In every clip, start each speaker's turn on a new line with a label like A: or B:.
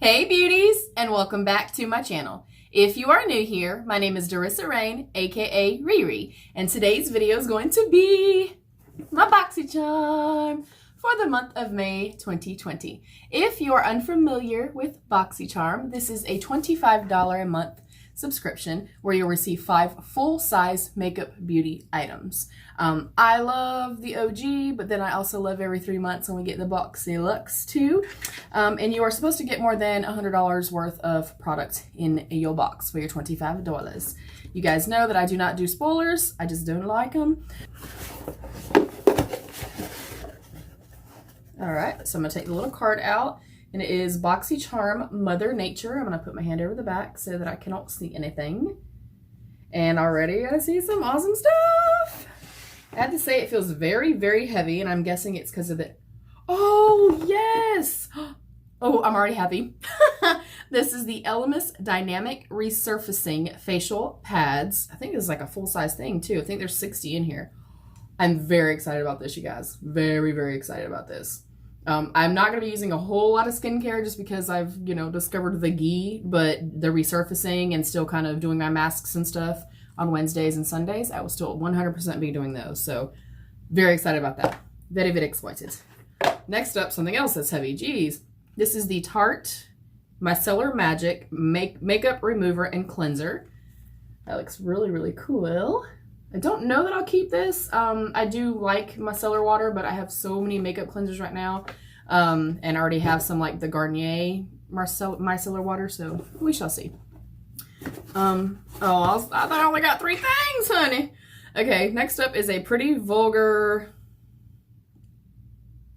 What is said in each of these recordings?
A: Hey beauties, and welcome back to my channel. If you are new here, my name is Darissa Rain, aka Riri, and today's video is going to be my Boxycharm for the month of May 2020. If you are unfamiliar with Boxycharm, this is a $25 a month subscription where you'll receive 5 full-size makeup beauty items. I love the OG, but then I also love every 3 months when we get the Boxyluxe too. And you are supposed to get more than $100 worth of products in your box for your $25. You guys know that I do not do spoilers. I just don't like them. All right, so I'm gonna take the little card out. And it is Boxycharm Mother Nature. I'm going to put my hand over the back so that I cannot see anything. And already I see some awesome stuff. I have to say it feels very, very heavy, and I'm guessing it's because of it. Oh, yes. Oh, I'm already happy. This is the Elemis Dynamic Resurfacing Facial Pads. I think this is like a full-size thing too. I think there's 60 in here. I'm very excited about this, you guys. Very, very excited about this. I'm not going to be using a whole lot of skincare just because I've, discovered the ghee, but the resurfacing and still kind of doing my masks and stuff on Wednesdays and Sundays, I will still 100% be doing those. So very excited about that. Very, very excited. Next up, something else that's heavy. Geez. This is the Tarte Micellar Magic Makeup Remover and Cleanser. That looks really, really cool. I don't know that I'll keep this. I do like micellar water, but I have so many makeup cleansers right now. And I already have some like the Garnier micellar water, so we shall see. I thought I only got 3 things, honey. Okay, next up is a Pretty Vulgar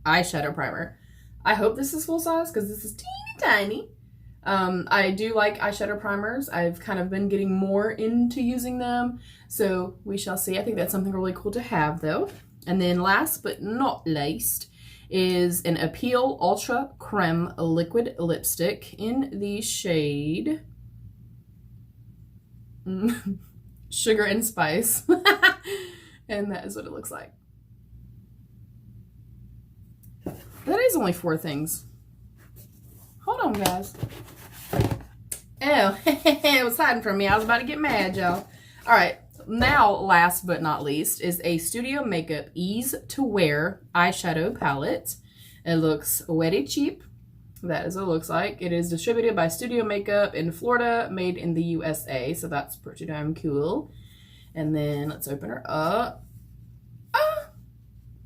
A: eyeshadow primer. I hope this is full size because this is teeny tiny. I do like eyeshadow primers. I've kind of been getting more into using them, so we shall see. I think that's something really cool to have though. And then last but not least is an Appeal Ultra Creme Liquid Lipstick in the shade Sugar and Spice. And that is what it looks like. That is only 4 things. Hold on, guys. Oh, it was hiding from me. I was about to get mad, y'all. All right, now last but not least is a Studio Makeup Ease to Wear eyeshadow palette. It looks very cheap. That is what it looks like. It is distributed by Studio Makeup in Florida, made in the USA, so that's pretty damn cool. And then let's open her up.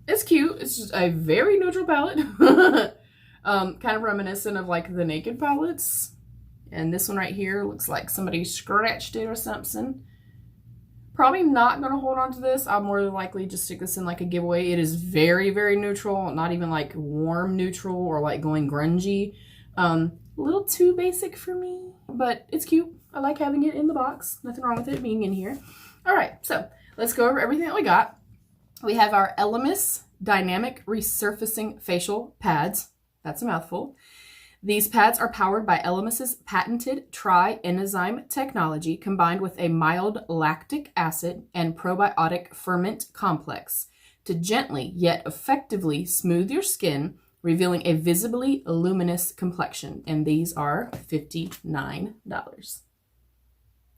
A: It's cute. It's just a very neutral palette. Kind of reminiscent of like the Naked palettes. And this one right here looks like somebody scratched it or something. Probably not going to hold on to this. I'll more than likely just stick this in like a giveaway. It is very, very neutral. Not even like warm neutral or like going grungy. A little too basic for me, but it's cute. I like having it in the box. Nothing wrong with it being in here. All right, so let's go over everything that we got. We have our Elemis Dynamic Resurfacing Facial Pads. That's a mouthful. These pads are powered by Elemis's patented tri-enzyme technology combined with a mild lactic acid and probiotic ferment complex to gently yet effectively smooth your skin, revealing a visibly luminous complexion. And these are $59.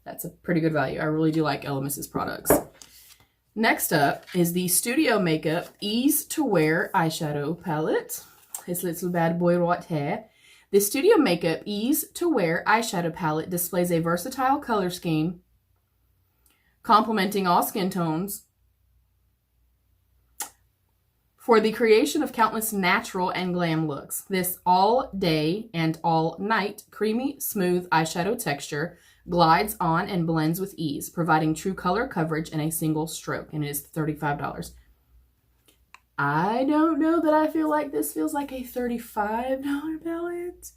A: That's a pretty good value. I really do like Elemis's products. Next up is the Studio Makeup Ease to Wear eyeshadow palette. This little bad boy right here. The Studio Makeup Ease to Wear eyeshadow palette displays a versatile color scheme complementing all skin tones for the creation of countless natural and glam looks. This all day and all night creamy smooth eyeshadow texture glides on and blends with ease, providing true color coverage in a single stroke, and it is $35. I don't know that I feel like this feels like a $35 palette.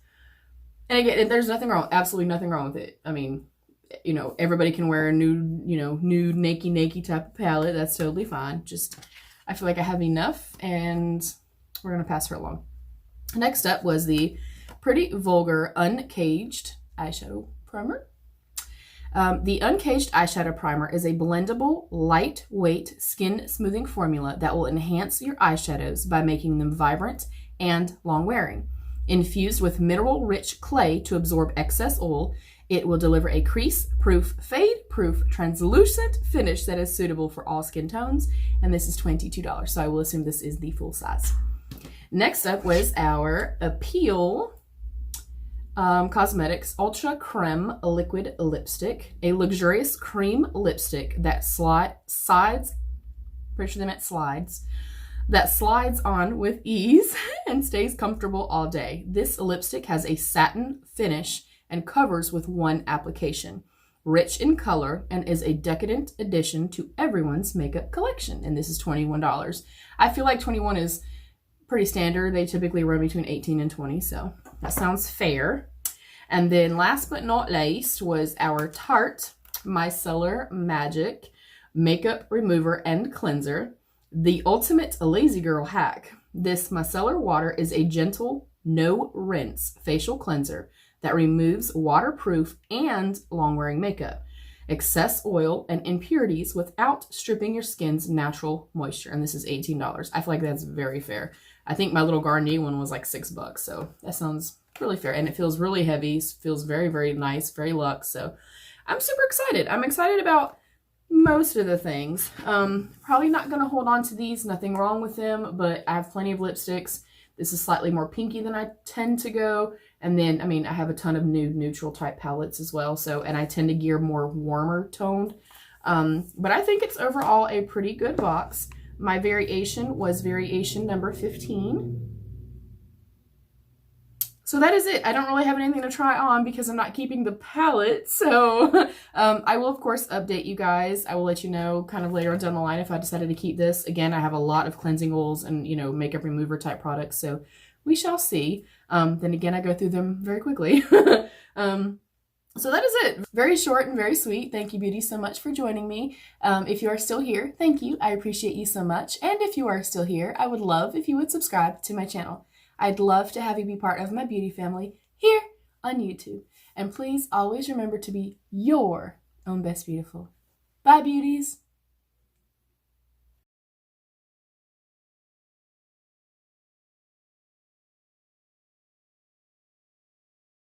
A: And again, there's nothing wrong, absolutely nothing wrong with it. I mean, everybody can wear a nude, nude, naked type of palette. That's totally fine. Just, I feel like I have enough, and we're going to pass her along. Next up was the Pretty Vulgar Uncaged Eyeshadow Primer. The Uncaged Eyeshadow Primer is a blendable, lightweight skin smoothing formula that will enhance your eyeshadows by making them vibrant and long-wearing. Infused with mineral-rich clay to absorb excess oil, it will deliver a crease-proof, fade-proof, translucent finish that is suitable for all skin tones. And this is $22, so I will assume this is the full size. Next up was our Appeal Cosmetics Ultra Creme Liquid Lipstick. A luxurious cream lipstick that slides, pretty sure they meant slides, that slides on with ease and stays comfortable all day. This lipstick has a satin finish and covers with one application. Rich in color and is a decadent addition to everyone's makeup collection. And this is $21. I feel like 21 is pretty standard. They typically run between 18 and 20, so that sounds fair. And then last but not least was our Tarte Micellar Magic Makeup Remover and Cleanser, the ultimate lazy girl hack. This micellar water is a gentle, no rinse facial cleanser that removes waterproof and long-wearing makeup, excess oil, and impurities without stripping your skin's natural moisture. And this is $18. I feel like that's very fair. I think my little Garnier one was like $6, so that sounds really fair. And it feels really heavy, feels very, very nice, very luxe. So I'm super excited. I'm excited about most of the things. Probably not going to hold on to these, nothing wrong with them, but I have plenty of lipsticks. This is slightly more pinky than I tend to go. And then, I mean, I have a ton of nude neutral type palettes as well. So, and I tend to gear more warmer toned. But I think it's overall a pretty good box. My variation was variation number 15. So that is it. I don't really have anything to try on because I'm not keeping the palette. So I will, of course, update you guys. I will let you know kind of later on down the line if I decided to keep this. Again, I have a lot of cleansing oils and, you know, makeup remover type products. So we shall see. Then again, I go through them very quickly. So that is it. Very short and very sweet. Thank you, beauties, so much for joining me. If you are still here, thank you. I appreciate you so much. And if you are still here, I would love if you would subscribe to my channel. I'd love to have you be part of my beauty family here on YouTube. And please always remember to be your own best beautiful. Bye, beauties.